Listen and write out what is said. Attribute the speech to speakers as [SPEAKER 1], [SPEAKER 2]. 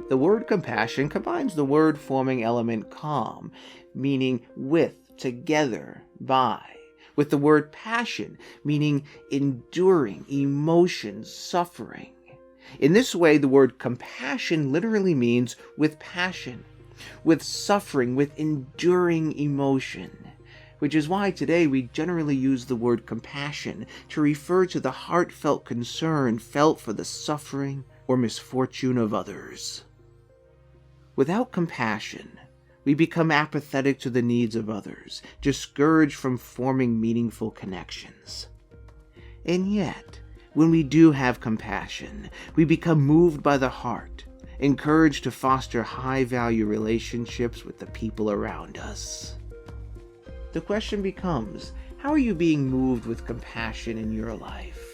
[SPEAKER 1] The word compassion combines the word-forming element calm, meaning with, together, by, with the word passion, meaning enduring, emotion, suffering. In this way, the word compassion literally means with passion, with suffering, with enduring emotion, which is why today we generally use the word compassion to refer to the heartfelt concern felt for the suffering or misfortune of others. Without compassion, we become apathetic to the needs of others, discouraged from forming meaningful connections. And yet, when we do have compassion, we become moved by the heart, encouraged to foster high-value relationships with the people around us. The question becomes, how are you being moved with compassion in your life?